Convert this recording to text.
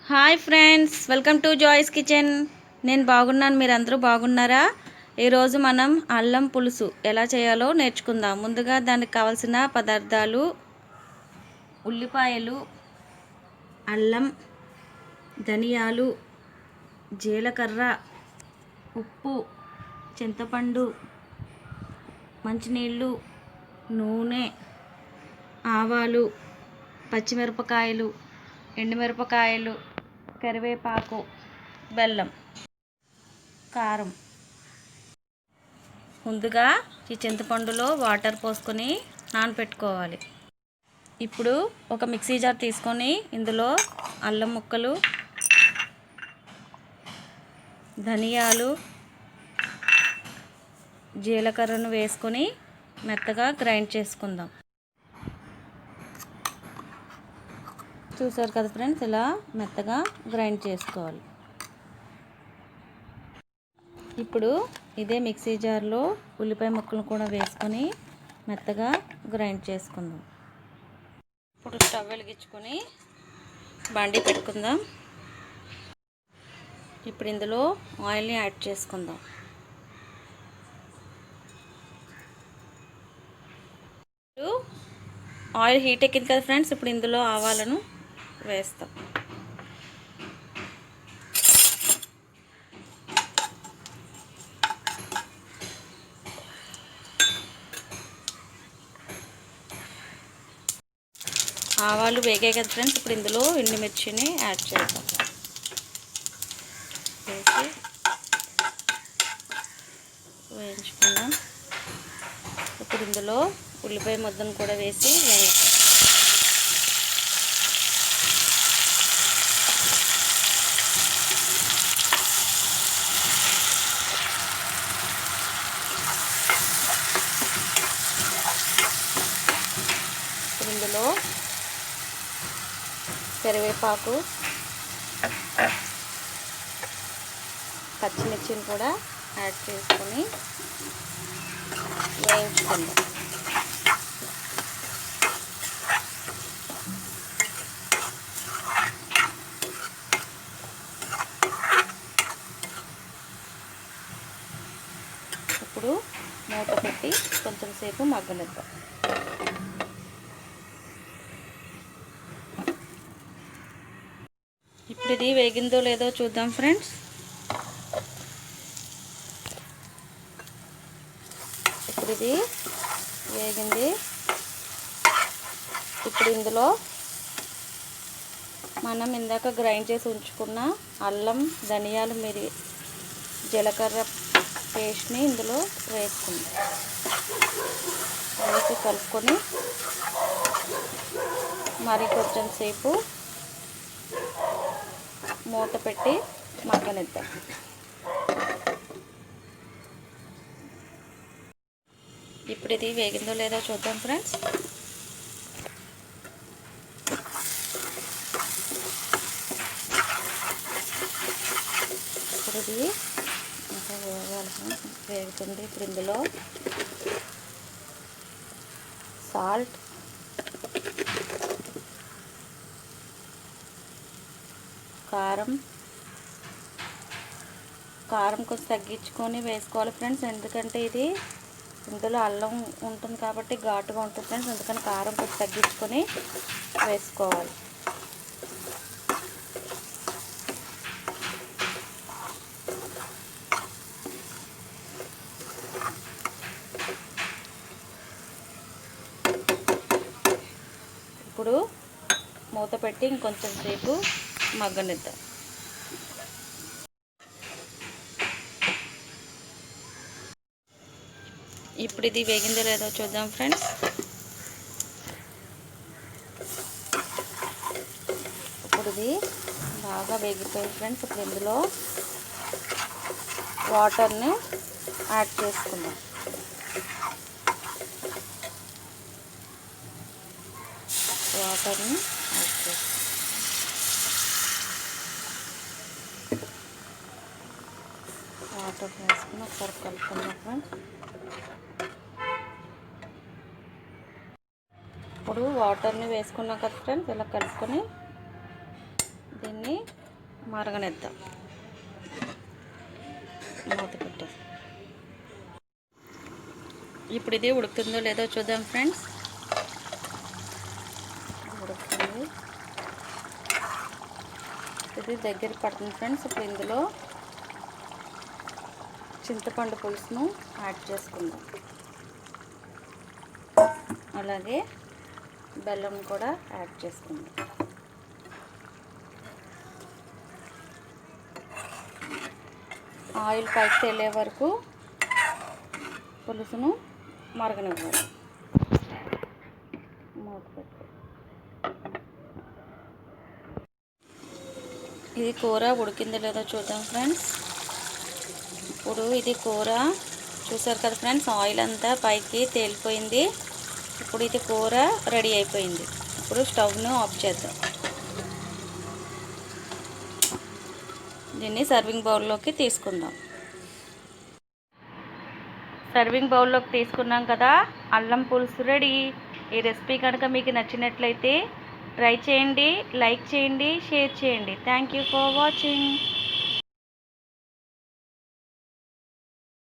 Hi friends, welcome to Joy's kitchen. నేను బాగున్నాను, మీరందరూ బాగున్నారా? ఈరోజు మనం అల్లం పులుసు ఎలా చేయాలో నేర్చుకుందాం. ముందుగా దానికి కావాల్సిన పదార్థాలు: ఉల్లిపాయలు, అల్లం, ధనియాలు, జీలకర్ర, ఉప్పు, చింతపండు, మంచినీళ్ళు, నూనె, ఆవాలు, పచ్చిమిరపకాయలు, ఎండుమిరపకాయలు, కరివేపాకు, బెల్లం, కారం. ముందుగా ఈ చింతపండులో వాటర్ పోసుకొని నానపెట్టుకోవాలి. ఇప్పుడు ఒక మిక్సీ జార్ తీసుకొని ఇందులో అల్లం ముక్కలు, ధనియాలు, జీలకర్రను వేసుకొని మెత్తగా గ్రైండ్ చేసుకుందాం. చూసారు కదా ఫ్రెండ్స్, ఇలా మెత్తగా గ్రైండ్ చేసుకోవాలి. ఇప్పుడు ఇదే మిక్సీ జార్లో ఉల్లిపాయ ముక్కలు కూడా వేసుకొని మెత్తగా గ్రైండ్ చేసుకుందాం. ఇప్పుడు స్టవ్ వెలిగించుకొని బండి పెట్టుకుందాం. ఇప్పుడు ఇందులో ఆయిల్ని యాడ్ చేసుకుందాం. ఆయిల్ హీట్ ఎక్కింది కదా ఫ్రెండ్స్, ఇప్పుడు ఇందులో ఆవాలను వేస్తాం. ఆవాలు వేగాయి కదా ఫ్రెండ్స్, ఇప్పుడు ఇందులో ఎండుమిర్చిని యాడ్ చేద్దాం. వేసి వేయించుకుందాం. ఇప్పుడు ఇందులో ఉల్లిపాయ ముద్దను కూడా వేసి వేయించాం. ఇప్పుడు ఇందులో కరివేపాకు, పచ్చిమిర్చిని కూడా యాడ్ చేసుకొని వేయించుకుందాం. ఇప్పుడు మూత పెట్టి కొంచెం సేపు మగ్గనిద్దాం. ఇప్పుడు ఇది వేగిందో లేదో చూద్దాం ఫ్రెండ్స్. ఇప్పుడు ఇది వేగింది. ఇప్పుడు ఇందులో మనం ఇందాక గ్రైండ్ చేసి ఉంచుకున్న అల్లం, ధనియాలు, జీలకర్ర పేస్ట్ని ఇందులో వేసుకుందాం. వేసి కలుపుకొని మరి కొంచెం సేపు మూత పెట్టి మగ్గనిద్దాం. ఇప్పుడు ఇది వేగిందో లేదో చూద్దాం ఫ్రెండ్స్. ఇప్పుడు ఇది ఇంకా వేగుతుంది. ఇప్పుడు ఇందులో సాల్ట్, కారం కొంచెం తగ్గించుకొని వేసుకోవాలి ఫ్రెండ్స్, ఎందుకంటే ఇది ఇందులో అల్లం ఉంటుంది కాబట్టి ఘాటుగా ఉంటుంది ఫ్రెండ్స్, అందుకని కారం కొంచెం తగ్గించుకొని వేసుకోవాలి. ఇప్పుడు మూత పెట్టి ఇంకొంచెం సేపు మగ్గనిద్దాం. ఇప్పుడు ఇది వేగిందో లేదో చూద్దాం ఫ్రెండ్స్. ఇప్పుడు ఇది బాగా వేగిపోయింది ఫ్రెండ్స్. ఇప్పుడు ఇందులో వాటర్ని యాడ్ చేసుకుందాం. వాటర్ని యాడ్ చేసుకుందాం. వాటర్ వేసుకుని ఒకసారి కలుపుకుందాం ఫ్రెండ్స్. ఇప్పుడు వాటర్ని వేసుకున్నాం కదా ఫ్రెండ్స్, ఇలా కలుపుకొని దీన్ని మరగనిద్దాం. మూత పెట్టేసి ఇప్పుడు ఇది ఉడుకుతుందో లేదో చూద్దాం ఫ్రెండ్స్. ఉడుకుతుంది, ఇది దగ్గర పడుతుంది ఫ్రెండ్స్. ఇప్పుడు ఇందులో చింతపండు పులుసును యాడ్ చేసుకుందాం. అలాగే బెల్లం కూడా యాడ్ చేసుకుందాం. ఆయిల్ పైకి తేలే వరకు పులుసును మరగనివ్వాలి. మూత పెట్టి ఇది కూర ఉడికిందో లేదో చూద్దాం ఫ్రెండ్స్. ఇప్పుడు ఇది కూర చూసారు కదా ఫ్రెండ్స్, ఆయిల్ అంతా పైకి తేలిపోయింది. ఇప్పుడు ఇది కూర రెడీ అయిపోయింది. ఇప్పుడు స్టవ్ను ఆఫ్ చేద్దాం. దీన్ని సర్వింగ్ బౌల్లోకి తీసుకుందాం. సర్వింగ్ బౌల్లోకి తీసుకున్నాం కదా, అల్లం పులుసు రెడీ. ఈ రెసిపీ కనుక మీకు నచ్చినట్లయితే ట్రై చేయండి, లైక్ చేయండి, షేర్ చేయండి. Thank you for watching.